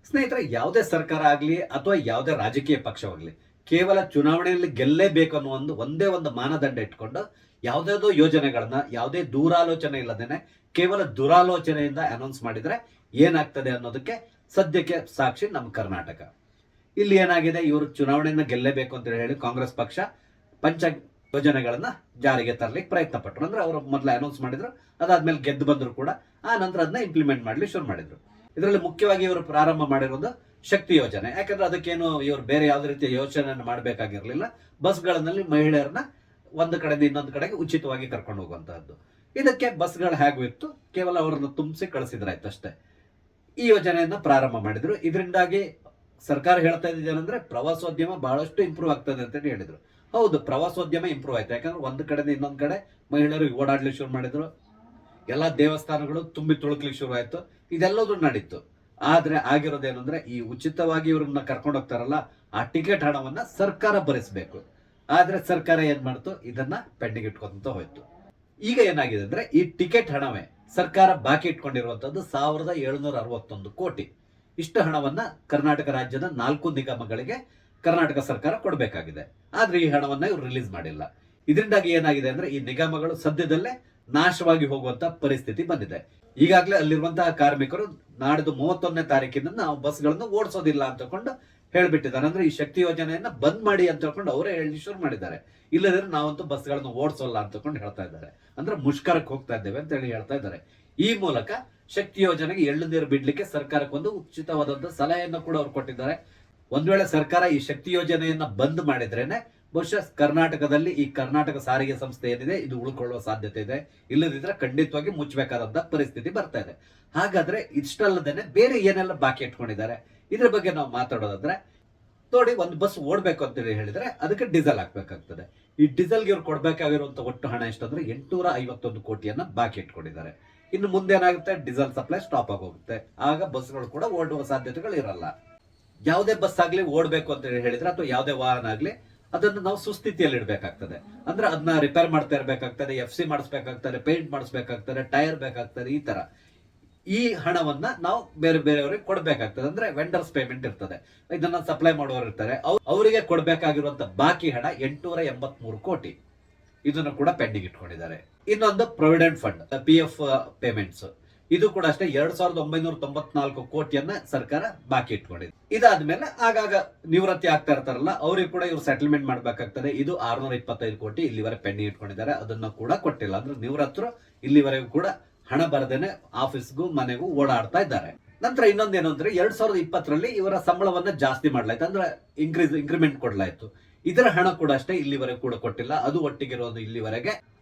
ಸ್ನೇಹಿತರೆ, ಯಾವುದೇ ಸರ್ಕಾರ ಆಗಲಿ ಅಥವಾ ಯಾವುದೇ ರಾಜಕೀಯ ಪಕ್ಷವಾಗಲಿ ಕೇವಲ ಚುನಾವಣೆಯಲ್ಲಿ ಗೆಲ್ಲೇಬೇಕು ಅನ್ನೋ ಒಂದೇ ಒಂದು ಮಾನದಂಡ ಇಟ್ಕೊಂಡು ಯಾವುದಾವುದೋ ಯೋಜನೆಗಳನ್ನ ಯಾವುದೇ ದೂರಾಲೋಚನೆ ಇಲ್ಲದೇನೆ ಕೇವಲ ದುರಾಲೋಚನೆಯಿಂದ ಅನೌನ್ಸ್ ಮಾಡಿದ್ರೆ ಏನಾಗ್ತದೆ ಅನ್ನೋದಕ್ಕೆ ಸದ್ಯಕ್ಕೆ ಸಾಕ್ಷಿ ನಮ್ಮ ಕರ್ನಾಟಕ. ಇಲ್ಲಿ ಏನಾಗಿದೆ, ಇವರು ಚುನಾವಣೆಯನ್ನ ಗೆಲ್ಲೇಬೇಕು ಅಂತ ಹೇಳಿ ಕಾಂಗ್ರೆಸ್ ಪಕ್ಷ ಪಂಚ ಯೋಜನೆಗಳನ್ನ ಜಾರಿಗೆ ತರಲಿಕ್ಕೆ ಪ್ರಯತ್ನ ಪಟ್ಟರು. ಅಂದ್ರೆ ಅವರು ಮೊದಲು ಅನೌನ್ಸ್ ಮಾಡಿದ್ರು, ಅದಾದ್ಮೇಲೆ ಗೆದ್ದು ಬಂದ್ರು ಕೂಡ ಆ ನಂತರ ಅದನ್ನ ಇಂಪ್ಲಿಮೆಂಟ್ ಮಾಡ್ಲಿ ಶುರು ಮಾಡಿದ್ರು. ಇದರಲ್ಲಿ ಮುಖ್ಯವಾಗಿ ಇವರು ಪ್ರಾರಂಭ ಮಾಡಿರೋದು ಶಕ್ತಿ ಯೋಜನೆ. ಯಾಕಂದ್ರೆ ಅದಕ್ಕೇನು ಇವರು ಬೇರೆ ಯಾವುದೇ ರೀತಿಯ ಯೋಜನೆಯನ್ನು ಮಾಡಬೇಕಾಗಿರ್ಲಿಲ್ಲ. ಬಸ್ಗಳಲ್ಲಿ ಮಹಿಳೆಯರನ್ನ ಒಂದು ಕಡೆಯಿಂದ ಇನ್ನೊಂದು ಕಡೆಗೆ ಉಚಿತವಾಗಿ ಕರ್ಕೊಂಡು ಹೋಗುವಂತಹದ್ದು. ಇದಕ್ಕೆ ಬಸ್ಗಳು ಹೇಗೂ ಇತ್ತು, ಕೇವಲ ಅವರನ್ನು ತುಂಬಿಸಿ ಕಳಿಸಿದ್ರಾಯ್ತು ಅಷ್ಟೇ. ಈ ಯೋಜನೆಯನ್ನ ಪ್ರಾರಂಭ ಮಾಡಿದ್ರು. ಇದರಿಂದಾಗಿ ಸರ್ಕಾರ ಹೇಳ್ತಾ ಇದ್ದೇನೆಂದ್ರೆ ಪ್ರವಾಸೋದ್ಯಮ ಬಹಳಷ್ಟು ಇಂಪ್ರೂವ್ ಆಗ್ತದೆ ಅಂತ ಹೇಳಿದ್ರು. ಹೌದು, ಪ್ರವಾಸೋದ್ಯಮ ಇಂಪ್ರೂವ್ ಆಯ್ತು. ಯಾಕಂದ್ರೆ ಒಂದು ಕಡೆಯಿಂದ ಇನ್ನೊಂದು ಕಡೆ ಮಹಿಳೆಯರು ಓಡಾಡ್ಲಿಕ್ಕೆ ಶುರು ಮಾಡಿದ್ರು. ಎಲ್ಲಾ ದೇವಸ್ಥಾನಗಳು ತುಂಬಿ ತುಳುಕ್ಲಿಕ್ಕೆ ಶುರು ಆಯ್ತು. ಇದೆಲ್ಲದೂ ನಡೀತು. ಆದ್ರೆ ಆಗಿರೋದೇನಂದ್ರೆ, ಈ ಉಚಿತವಾಗಿ ಇವ್ರನ್ನ ಕರ್ಕೊಂಡು ಹೋಗ್ತಾರಲ್ಲ, ಆ ಟಿಕೆಟ್ ಹಣವನ್ನ ಸರ್ಕಾರ ಭರಿಸಬೇಕು. ಆದ್ರೆ ಸರ್ಕಾರ ಏನ್ ಮಾಡ್ತು, ಇದನ್ನ ಪೆಂಡಿಂಗ್ ಇಟ್ಕೊಂತ ಹೋಯ್ತು. ಈಗ ಏನಾಗಿದೆ ಅಂದ್ರೆ, ಈ ಟಿಕೆಟ್ ಹಣವೇ ಸರ್ಕಾರ ಬಾಕಿ ಇಟ್ಕೊಂಡಿರುವಂತದ್ದು 1761 ಕೋಟಿ. ಇಷ್ಟು ಹಣವನ್ನ ಕರ್ನಾಟಕ ರಾಜ್ಯದ 4 ನಿಗಮಗಳಿಗೆ ಕರ್ನಾಟಕ ಸರ್ಕಾರ ಕೊಡಬೇಕಾಗಿದೆ. ಆದ್ರೆ ಈ ಹಣವನ್ನ ಇವ್ರು ರಿಲೀಸ್ ಮಾಡಿಲ್ಲ. ಇದರಿಂದಾಗಿ ಏನಾಗಿದೆ ಅಂದ್ರೆ, ಈ ನಿಗಮಗಳು ಸದ್ಯದಲ್ಲೇ ನಾಶವಾಗಿ ಹೋಗುವಂತ ಪರಿಸ್ಥಿತಿ ಬಂದಿದೆ. ಈಗಾಗಲೇ ಅಲ್ಲಿರುವಂತಹ ಕಾರ್ಮಿಕರು ನಾಡಿದ್ದು 31ನೇ ತಾರೀಕಿನಿಂದ ನಾವು ಬಸ್ಗಳನ್ನು ಓಡಿಸೋದಿಲ್ಲ ಅಂತ ಕೊಂಡು ಹೇಳ್ಬಿಟ್ಟಿದ್ದಾರೆ. ಅಂದ್ರೆ ಈ ಶಕ್ತಿ ಯೋಜನೆಯನ್ನ ಬಂದ್ ಮಾಡಿ ಅಂತ ಹೇಳ್ಕೊಂಡು ಅವರೇ ಹೇಳಿ ಶುರು ಮಾಡಿದ್ದಾರೆ. ಇಲ್ಲದ್ರೆ ನಾವಂತೂ ಬಸ್ಗಳನ್ನು ಓಡಿಸೋಲ್ಲ ಅಂತಕೊಂಡು ಹೇಳ್ತಾ ಇದ್ದಾರೆ. ಅಂದ್ರೆ ಮುಷ್ಕರಕ್ಕೆ ಹೋಗ್ತಾ ಇದ್ದೇವೆ ಅಂತ ಹೇಳಿ ಹೇಳ್ತಾ ಇದ್ದಾರೆ. ಈ ಮೂಲಕ ಶಕ್ತಿ ಯೋಜನೆಗೆ ಎಳ್ಳು ನೀರು ಬಿಡ್ಲಿಕ್ಕೆ ಸರ್ಕಾರಕ್ಕೊಂದು ಉಚಿತವಾದಂತಹ ಸಲಹೆಯನ್ನು ಕೂಡ ಅವ್ರು ಕೊಟ್ಟಿದ್ದಾರೆ. ಒಂದ್ ವೇಳೆ ಸರ್ಕಾರ ಈ ಶಕ್ತಿ ಯೋಜನೆಯನ್ನ ಬಂದ್ ಮಾಡಿದ್ರೇನೆ ಬಹುಶಃ ಕರ್ನಾಟಕದಲ್ಲಿ ಈ ಕರ್ನಾಟಕ ಸಾರಿಗೆ ಸಂಸ್ಥೆ ಏನಿದೆ ಇದು ಉಳ್ಕೊಳ್ಳುವ ಸಾಧ್ಯತೆ ಇದೆ. ಇಲ್ಲದಿದ್ರೆ ಖಂಡಿತವಾಗಿ ಮುಚ್ಚಬೇಕಾದಂತ ಪರಿಸ್ಥಿತಿ ಬರ್ತಾ ಇದೆ. ಹಾಗಾದ್ರೆ ಇಷ್ಟಲ್ಲದೇನೆ ಬೇರೆ ಏನೆಲ್ಲ ಬಾಕಿ ಇಟ್ಕೊಂಡಿದ್ದಾರೆ, ಇದ್ರ ಬಗ್ಗೆ ನಾವು ಮಾತಾಡೋದಾದ್ರೆ ನೋಡಿ, ಒಂದು ಬಸ್ ಓಡ್ಬೇಕು ಅಂತ ಹೇಳಿದ್ರೆ ಅದಕ್ಕೆ ಡೀಸೆಲ್ ಹಾಕ್ಬೇಕಾಗ್ತದೆ. ಈ ಡೀಸೆಲ್ಗೆ ಇವ್ರು ಕೊಡ್ಬೇಕಾಗಿರುವಂತ ಒಟ್ಟು ಹಣ ಎಷ್ಟಂದ್ರೆ 851 ಕೋಟಿಯನ್ನ ಬಾಕಿ ಇಟ್ಕೊಂಡಿದ್ದಾರೆ. ಇನ್ನು ಮುಂದೆ ಏನಾಗುತ್ತೆ, ಡೀಸೆಲ್ ಸಪ್ಲೈ ಸ್ಟಾಪ್ ಆಗೋಗುತ್ತೆ. ಆಗ ಬಸ್ಗಳು ಕೂಡ ಓಡುವ ಸಾಧ್ಯತೆಗಳು ಇರಲ್ಲ. ಯಾವುದೇ ಬಸ್ ಆಗ್ಲಿ ಓಡ್ಬೇಕು ಅಂತ ಹೇಳಿದ್ರೆ ಅಥವಾ ಯಾವುದೇ ವಾಹನ ಆಗ್ಲಿ ಅದನ್ನು ನಾವು ಸುಸ್ಥಿತಿಯಲ್ಲಿ ಇಡಬೇಕಾಗ್ತದೆ. ಅಂದ್ರೆ ಅದನ್ನ ರಿಪೇರ್ ಮಾಡ್ತಾ ಇರ್ಬೇಕಾಗ್ತದೆ, FC ಮಾಡಿಸ್ಬೇಕಾಗ್ತದೆ, ಪೇಂಟ್ ಮಾಡಿಸ್ಬೇಕಾಗ್ತದೆ, ಟೈರ್ ಬೇಕಾಗ್ತದೆ. ಈ ತರ ಈ ಹಣವನ್ನ ನಾವು ಬೇರೆ ಬೇರೆಯವರಿಗೆ ಕೊಡ್ಬೇಕಾಗ್ತದೆ. ಅಂದ್ರೆ ವೆಂಡರ್ಸ್ ಪೇಮೆಂಟ್ ಇರ್ತದೆ, ಇದನ್ನ ಸಪ್ಲೈ ಮಾಡುವವರು ಇರ್ತಾರೆ, ಅವರಿಗೆ ಕೊಡ್ಬೇಕಾಗಿರುವಂತ ಬಾಕಿ ಹಣ 883 ಕೋಟಿ. ಇದನ್ನು ಕೂಡ ಪೆಂಡಿಂಗ್ ಇಟ್ಕೊಂಡಿದ್ದಾರೆ. ಇನ್ನೊಂದು ಪ್ರೊವಿಡೆಂಟ್ ಫಂಡ್ PF ಪೇಮೆಂಟ್ಸ್, ಇದು ಕೂಡ ಅಷ್ಟೇ 2994 ಕೋಟಿಯನ್ನ ಸರ್ಕಾರ ಬಾಕಿ ಇಟ್ಕೊಂಡಿದೆ. ಇದಾದ್ಮೇಲೆ ಆಗಾಗ ನಿವೃತ್ತಿ ಆಗ್ತಾ ಇರ್ತಾರಲ್ಲ, ಅವ್ರಿಗೆ ಕೂಡ ಇವ್ರು ಸೆಟಲ್ಮೆಂಟ್ ಮಾಡ್ಬೇಕಾಗ್ತದೆ. ಇದು 625 ಕೋಟಿ ಇಲ್ಲಿವರೆಗೆ ಪೆಂಡಿಂಗ್ ಇಟ್ಕೊಂಡಿದ್ದಾರೆ. ಅದನ್ನ ಕೂಡ ಕೊಟ್ಟಿಲ್ಲ. ಅಂದ್ರೆ ನಿವೃತ್ತರು ಇಲ್ಲಿವರೆಗೂ ಕೂಡ ಹಣ ಬರದೇನೆ ಆಫೀಸ್ಗೂ ಮನೆಗೂ ಓಡಾಡ್ತಾ ಇದ್ದಾರೆ. ನಂತರ ಇನ್ನೊಂದೇನು ಅಂದ್ರೆ, 2020ರಲ್ಲಿ ಇವರ ಸಂಬಳವನ್ನ ಜಾಸ್ತಿ ಮಾಡ್ಲಾಯ್ತು. ಅಂದ್ರೆ ಇಂಕ್ರಿಮೆಂಟ್ ಕೊಡ್ಲಾಯ್ತು. ಇದರ ಹಣ ಕೂಡ ಅಷ್ಟೇ ಇಲ್ಲಿವರೆಗೂ ಕೂಡ ಕೊಟ್ಟಿಲ್ಲ. ಅದು ಒಟ್ಟಿಗಿರೋದು ಇಲ್ಲಿವರೆಗೆ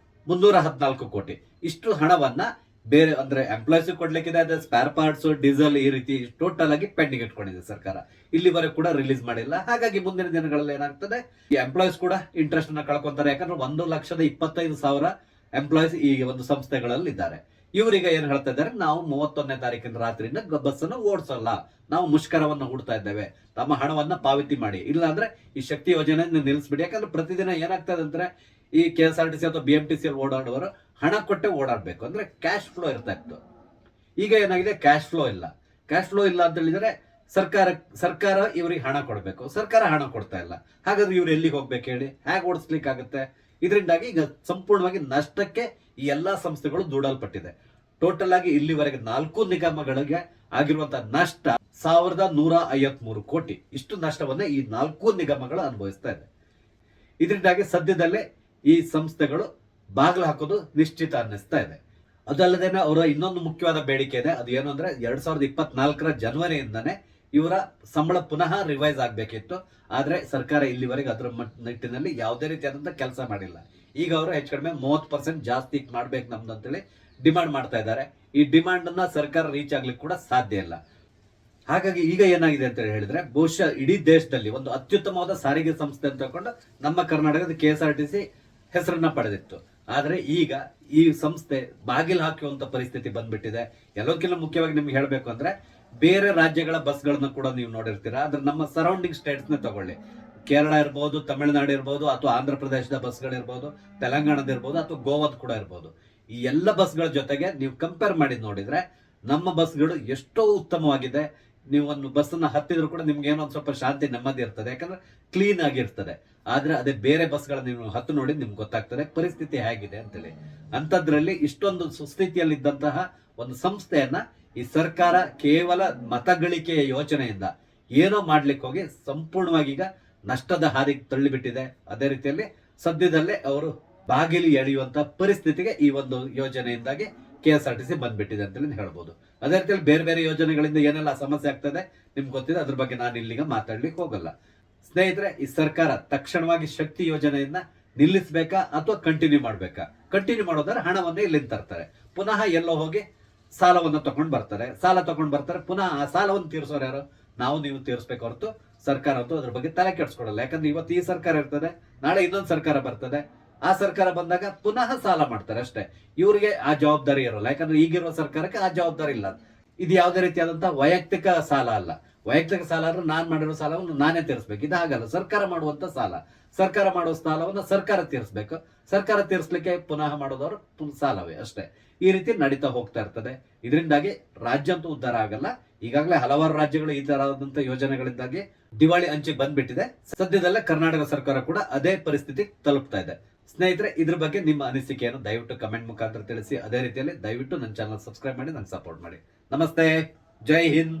314 ಕೋಟಿ. ಇಷ್ಟು ಹಣವನ್ನ ಬೇರೆ ಅಂದ್ರೆ ಎಂಪ್ಲಾಯ್ಸ್ ಕೊಡ್ಲಿಕ್ಕಿದೆ. ಅದೇ ಸ್ಪೇರ್ ಪಾರ್ಟ್ಸ್, ಡೀಸೆಲ್, ಈ ರೀತಿ ಟೋಟಲ್ ಆಗಿ ಪೆಂಡಿಂಗ್ ಇಟ್ಕೊಂಡಿದೆ ಸರ್ಕಾರ. ಇಲ್ಲಿವರೆಗೂ ಕೂಡ ರಿಲೀಸ್ ಮಾಡಿಲ್ಲ. ಹಾಗಾಗಿ ಮುಂದಿನ ದಿನಗಳಲ್ಲಿ ಏನಾಗ್ತದೆ, ಈ ಎಂಪ್ಲಾಯ್ಸ್ ಕೂಡ ಇಂಟ್ರೆಸ್ಟ್ ಅನ್ನ ಕಳ್ಕೊಂತಾರೆ. ಯಾಕಂದ್ರೆ 1,25,000 ಎಂಪ್ಲಾಯ್ಸ್ ಈ ಒಂದು ಸಂಸ್ಥೆಗಳಲ್ಲಿ ಇದ್ದಾರೆ. ಇವರಿಗೆ ಏನ್ ಹೇಳ್ತಾ ಇದ್ದಾರೆ, ನಾವು 31ನೇ ತಾರೀಕಿನ ರಾತ್ರಿಯಿಂದ ಬಸ್ ಅನ್ನು ಓಡಿಸಲ್ಲ, ನಾವು ಮುಷ್ಕರವನ್ನು ಹೂಡ್ತಾ ಇದ್ದೇವೆ, ತಮ್ಮ ಹಣವನ್ನ ಪಾವತಿ ಮಾಡಿ, ಇಲ್ಲ ಅಂದ್ರೆ ಈ ಶಕ್ತಿ ಯೋಜನೆ ನಿಲ್ಲಿಸ್ಬಿಡಿ. ಯಾಕಂದ್ರೆ ಪ್ರತಿದಿನ ಏನಾಗ್ತದೆ ಅಂದ್ರೆ, ಈ KSRTC ಅಥವಾ BMTC ಅಲ್ಲಿ ಓಡಾಡುವವರು ಹಣ ಕೊಟ್ಟೆ ಓಡಾಡ್ಬೇಕು. ಅಂದ್ರೆ ಕ್ಯಾಶ್ ಫ್ಲೋ ಇರ್ತಾ ಇತ್ತು. ಈಗ ಏನಾಗಿದೆ, ಕ್ಯಾಶ್ ಫ್ಲೋ ಇಲ್ಲ. ಕ್ಯಾಶ್ ಫ್ಲೋ ಇಲ್ಲ ಅಂತ ಹೇಳಿದ್ರೆ ಸರ್ಕಾರ ಇವರಿಗೆ ಹಣ ಕೊಡಬೇಕು. ಸರ್ಕಾರ ಹಣ ಕೊಡ್ತಾ ಇಲ್ಲ. ಹಾಗಾದ್ರೆ ಇವ್ರು ಎಲ್ಲಿಗೆ ಹೋಗ್ಬೇಕು ಹೇಳಿ, ಹೇಗೆ ಓಡಿಸ್ಲಿಕ್ಕೆ ಆಗುತ್ತೆ? ಇದರಿಂದಾಗಿ ಈಗ ಸಂಪೂರ್ಣವಾಗಿ ನಷ್ಟಕ್ಕೆ ಈ ಎಲ್ಲಾ ಸಂಸ್ಥೆಗಳು ದೂಡಲ್ಪಟ್ಟಿದೆ. ಟೋಟಲ್ ಆಗಿ ಇಲ್ಲಿವರೆಗೆ 4 ನಿಗಮಗಳಿಗೆ ಆಗಿರುವಂತಹ ನಷ್ಟ 1153 ಕೋಟಿ. ಇಷ್ಟು ನಷ್ಟವನ್ನ ಈ 4 ನಿಗಮಗಳು ಅನುಭವಿಸ್ತಾ ಇದೆ. ಇದರಿಂದಾಗಿ ಸದ್ಯದಲ್ಲೇ ಈ ಸಂಸ್ಥೆಗಳು ಬಾಗಿಲು ಹಾಕೋದು ನಿಶ್ಚಿತ ಅನ್ನಿಸ್ತಾ ಇದೆ. ಅದಲ್ಲದೇನೆ ಅವರ ಇನ್ನೊಂದು ಮುಖ್ಯವಾದ ಬೇಡಿಕೆ ಇದೆ. ಅದು ಏನು ಅಂದ್ರೆ, 2024ರ ಜನವರಿಯಿಂದನೇ ಇವರ ಸಂಬಳ ಪುನಃ ರಿವೈಸ್ ಆಗ್ಬೇಕಿತ್ತು. ಆದ್ರೆ ಸರ್ಕಾರ ಇಲ್ಲಿವರೆಗೆ ಅದರ ನಿಟ್ಟಿನಲ್ಲಿ ಯಾವುದೇ ರೀತಿಯಾದಂತಹ ಕೆಲಸ ಮಾಡಿಲ್ಲ. ಈಗ ಅವರು ಹೆಚ್ಚು ಕಡಿಮೆ 30% ಜಾಸ್ತಿ ಮಾಡ್ಬೇಕು ನಮ್ದು ಅಂತೇಳಿ ಡಿಮಾಂಡ್ ಮಾಡ್ತಾ ಇದ್ದಾರೆ. ಈ ಡಿಮಾಂಡ್ ಅನ್ನ ಸರ್ಕಾರ ರೀಚ್ ಆಗ್ಲಿಕ್ಕೆ ಕೂಡ ಸಾಧ್ಯ ಇಲ್ಲ. ಹಾಗಾಗಿ ಈಗ ಏನಾಗಿದೆ ಅಂತ ಹೇಳಿದ್ರೆ, ಬಹುಶಃ ಇಡೀ ದೇಶದಲ್ಲಿ ಒಂದು ಅತ್ಯುತ್ತಮವಾದ ಸಾರಿಗೆ ಸಂಸ್ಥೆ ಅಂತ ತಗೊಂಡು ನಮ್ಮ ಕರ್ನಾಟಕದ KSRTC ಹೆಸರನ್ನ ಪಡೆದಿತ್ತು. ಆದ್ರೆ ಈಗ ಈ ಸಂಸ್ಥೆ ಬಾಗಿಲು ಹಾಕುವಂತ ಪರಿಸ್ಥಿತಿ ಬಂದ್ಬಿಟ್ಟಿದೆ. ಎಲ್ಲೋದಕ್ಕಿಂತ ಮುಖ್ಯವಾಗಿ ನಿಮ್ಗೆ ಹೇಳ್ಬೇಕು ಅಂದ್ರೆ, ಬೇರೆ ರಾಜ್ಯಗಳ ಬಸ್ಗಳನ್ನ ಕೂಡ ನೀವು ನೋಡಿರ್ತೀರಾ. ಆದ್ರೆ ನಮ್ಮ ಸರೌಂಡಿಂಗ್ ಸ್ಟೇಟ್ಸ್ ನ ತಗೊಳ್ಳಿ, ಕೇರಳ ಇರ್ಬೋದು, ತಮಿಳುನಾಡು ಇರ್ಬೋದು, ಅಥವಾ ಆಂಧ್ರ ಪ್ರದೇಶದ ಬಸ್ಗಳಿರ್ಬೋದು, ತೆಲಂಗಾಣದ ಇರ್ಬೋದು, ಅಥವಾ ಗೋವಾದ ಕೂಡ ಇರ್ಬೋದು. ಈ ಎಲ್ಲ ಬಸ್ಗಳ ಜೊತೆಗೆ ನೀವು ಕಂಪೇರ್ ಮಾಡಿ ನೋಡಿದ್ರೆ ನಮ್ಮ ಬಸ್ಗಳು ಎಷ್ಟೋ ಉತ್ತಮವಾಗಿದೆ. ನೀವು ಒಂದು ಬಸ್ಸನ್ನ ಹತ್ತಿದ್ರು ಕೂಡ ನಿಮ್ಗೆ ಏನೋ ಒಂದು ಸ್ವಲ್ಪ ಶಾಂತಿ ನೆಮ್ಮದಿ ಇರ್ತದೆ, ಯಾಕಂದ್ರೆ ಕ್ಲೀನ್ ಆಗಿರ್ತದೆ. ಆದ್ರೆ ಅದೇ ಬೇರೆ ಬಸ್ಗಳ ನೀವು ಹತ್ತು ನೋಡಿ ನಿಮ್ಗೆ ಗೊತ್ತಾಗ್ತದೆ ಪರಿಸ್ಥಿತಿ ಹೇಗಿದೆ ಅಂತೇಳಿ. ಅಂತದ್ರಲ್ಲಿ ಇಷ್ಟೊಂದು ಸುಸ್ಥಿತಿಯಲ್ಲಿದ್ದಂತಹ ಒಂದು ಸಂಸ್ಥೆಯನ್ನ ಈ ಸರ್ಕಾರ ಕೇವಲ ಮತಗಳಿಕೆಯ ಯೋಚನೆಯಿಂದ ಏನೋ ಮಾಡ್ಲಿಕ್ಕೆ ಹೋಗಿ ಸಂಪೂರ್ಣವಾಗಿ ಈಗ ನಷ್ಟದ ಹಾದಿಗೆ ತಳ್ಳಿಬಿಟ್ಟಿದೆ. ಅದೇ ರೀತಿಯಲ್ಲಿ ಸದ್ಯದಲ್ಲೇ ಅವರು ಬಾಗಿಲು ಎಳೆಯುವಂತ ಪರಿಸ್ಥಿತಿಗೆ ಈ ಒಂದು ಯೋಜನೆಯಿಂದಾಗಿ KSRTC ಬಂದ್ಬಿಟ್ಟಿದೆ ಅಂತೇಳಿ ಹೇಳ್ಬೋದು. ಅದೇ ರೀತಿಯಲ್ಲಿ ಬೇರೆ ಬೇರೆ ಯೋಜನೆಗಳಿಂದ ಏನೆಲ್ಲ ಸಮಸ್ಯೆ ಆಗ್ತದೆ ನಿಮ್ಗೆ ಗೊತ್ತಿದೆ, ಅದ್ರ ಬಗ್ಗೆ ನಾನು ಇಲ್ಲಿಗ ಮಾತಾಡ್ಲಿಕ್ಕೆ ಹೋಗಲ್ಲ. ಸ್ನೇಹಿತರೆ, ಈ ಸರ್ಕಾರ ತಕ್ಷಣವಾಗಿ ಶಕ್ತಿ ಯೋಜನೆಯನ್ನ ನಿಲ್ಲಿಸಬೇಕಾ ಅಥವಾ ಕಂಟಿನ್ಯೂ ಮಾಡ್ಬೇಕಾ? ಕಂಟಿನ್ಯೂ ಮಾಡೋದಾದ್ರೆ ಹಣವನ್ನು ಇಲ್ಲಿಂದ ತರ್ತಾರೆ, ಪುನಃ ಎಲ್ಲೋ ಹೋಗಿ ಸಾಲವನ್ನು ತಗೊಂಡ್ ಬರ್ತಾರೆ, ಪುನಃ ಆ ಸಾಲವನ್ನು ತೀರ್ಸೋರು ಯಾರು? ನಾವು ನೀವು ತೀರಿಸ್ಬೇಕು ಹೊರತು ಸರ್ಕಾರ ಅಂತೂ ಅದ್ರ ಬಗ್ಗೆ ತಲೆ ಕೆಡಿಸ್ಕೊಡಲ್ಲ. ಯಾಕಂದ್ರೆ ಇವತ್ತು ಈ ಸರ್ಕಾರ ಇರ್ತದೆ, ನಾಳೆ ಇನ್ನೊಂದು ಸರ್ಕಾರ ಬರ್ತದೆ, ಆ ಸರ್ಕಾರ ಬಂದಾಗ ಪುನಃ ಸಾಲ ಮಾಡ್ತಾರೆ ಅಷ್ಟೇ. ಇವರಿಗೆ ಆ ಜವಾಬ್ದಾರಿ ಇರೋಲ್ಲ, ಯಾಕಂದ್ರೆ ಈಗಿರುವ ಸರ್ಕಾರಕ್ಕೆ ಆ ಜವಾಬ್ದಾರಿ ಇಲ್ಲ. ಇದು ಯಾವುದೇ ರೀತಿಯಾದಂತಹ ವೈಯಕ್ತಿಕ ಸಾಲ ಅಲ್ಲ. ವೈಯಕ್ತಿಕ ಸಾಲ ಆದ್ರೆ ನಾನ್ ಮಾಡಿರೋ ಸಾಲವನ್ನು ನಾನೇ ತೀರಿಸ್ಬೇಕು, ಇದು ಹಾಗಲ್ಲ. ಸರ್ಕಾರ ಮಾಡುವಂತ ಸಾಲ, ಸರ್ಕಾರ ಮಾಡುವ ಸಾಲವನ್ನು ಸರ್ಕಾರ ತೀರಿಸ್ಬೇಕು, ಸರ್ಕಾರ ತೀರಿಸ್ಲಿಕ್ಕೆ ಪುನಃ ಮಾಡೋದವರು ಸಾಲವೇ ಅಷ್ಟೇ. ಈ ರೀತಿ ನಡೀತಾ ಹೋಗ್ತಾ ಇರ್ತದೆ. ಇದರಿಂದಾಗಿ ರಾಜ್ಯ ಅಂತೂ ಉದ್ಧಾರ ಆಗಲ್ಲ. ಈಗಾಗಲೇ ಹಲವಾರು ರಾಜ್ಯಗಳು ಈ ತರಹದಂತ ಯೋಜನೆಗಳಿಂದಾಗಿ ದಿವಾಳಿ ಅಂಚಿಗೆ ಬಂದ್ಬಿಟ್ಟಿದೆ. ಸದ್ಯದಲ್ಲೇ ಕರ್ನಾಟಕ ಸರ್ಕಾರ ಕೂಡ ಅದೇ ಪರಿಸ್ಥಿತಿ ತಲುಪ್ತಾ ಇದೆ. ಸ್ನೇಹಿತರೆ, ಇದ್ರ ಬಗ್ಗೆ ನಿಮ್ಮ ಅನಿಸಿಕೆಯನ್ನು ದಯವಿಟ್ಟು ಕಮೆಂಟ್ ಮುಖಾಂತರ ತಿಳಿಸಿ. ಅದೇ ರೀತಿಯಲ್ಲಿ ದಯವಿಟ್ಟು ನನ್ನ ಚಾನಲ್ ಸಬ್ಸ್ಕ್ರೈಬ್ ಮಾಡಿ, ನಂಗೆ ಸಪೋರ್ಟ್ ಮಾಡಿ. ನಮಸ್ತೆ, ಜೈ ಹಿಂದ್.